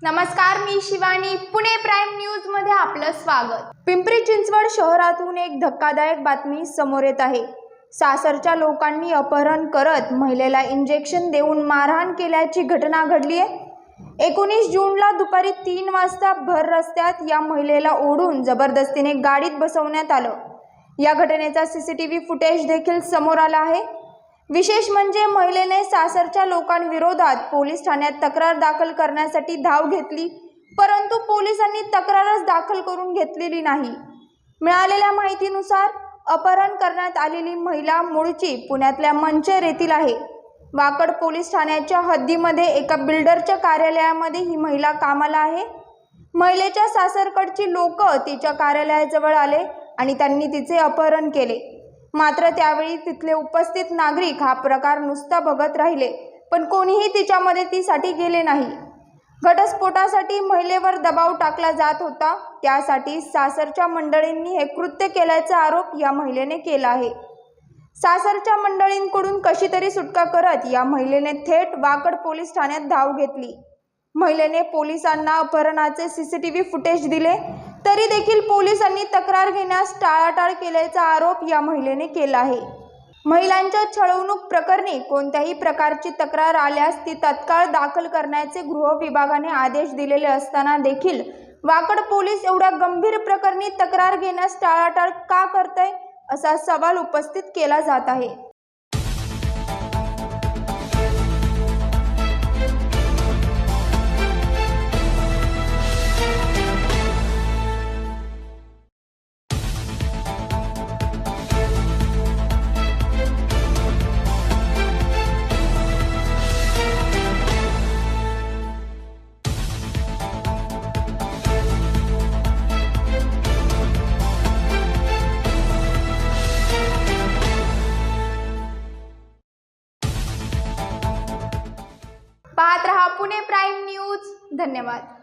नमस्कार, मी Shivani. Pune prime news मध्ये आपलं स्वागत. पिंपरी चिंचवड शहरातून एक धक्कादायक बातमी समोर येत आहे. सासरच्या लोकांनी अपहरण करत महिलेला इंजेक्शन देऊन मारहाण केल्याची घटना घडली आहे. 19 जूनला दुपारी 3 वाजता भर रस्त्यात या महिलेला ओढून जबरदस्तीने गाडीत बसवण्यात आलं. या घटनेचा सीसीटीव्ही फुटेज देखील समोर आला आहे. विशेष म्हणजे महिलेने सासरच्या लोकांविरोधात पोलीस ठाण्यात तक्रार दाखल करण्यासाठी धाव घेतली, परंतु पोलिसांनी तक्रारच दाखल करून घेतलेली नाही. मिळालेल्या माहितीनुसार अपहरण करण्यात आलेली महिला मूळची पुण्यातल्या मंचर येथील आहे. वाकड पोलीस ठाण्याच्या हद्दीमध्ये एका बिल्डरच्या कार्यालयामध्ये ही महिला कामाला आहे. महिलेच्या सासरकडची लोक तिच्या कार्यालयाजवळ आले आणि त्यांनी तिचे अपहरण केले. मात्र त्यावेळी तिथले उपस्थित नागरिक हा प्रकार नुसता बघत राहिले, पण कोणीही तिच्या मदतीसाठी गेले नाही. घटस्फोटासाठी महिलेवर दबाव टाकला जात होता, त्यासाठी सासरच्या मंडळींनी हे कृत्य केल्याचा आरोप या महिलेने केला आहे. सासरच्या मंडळींकडून कशी तरी सुटका करत या महिलेने थेट वाकड पोलीस ठाण्यात धाव घेतली. महिलेने पोलिसांना अपहरणाचे सीसीटीव्ही फुटेज दिले, तरी देखील पोलिसांनी तक्रार घेण्यास टाळाटाळ केल्याचा आरोप या महिलेने केला आहे. महिलांच्या छळवणूक प्रकरणी कोणत्याही प्रकारची तक्रार आल्यास ती तत्काळ दाखल करण्याचे गृह विभागाने आदेश दिलेले असताना देखील वाकड पोलीस एवढ्या गंभीर प्रकरणी तक्रार घेण्यास टाळाटाळ का करतंय, असा सवाल उपस्थित केला जात आहे. पाहत रहा पुणे प्राईम न्यूज. धन्यवाद.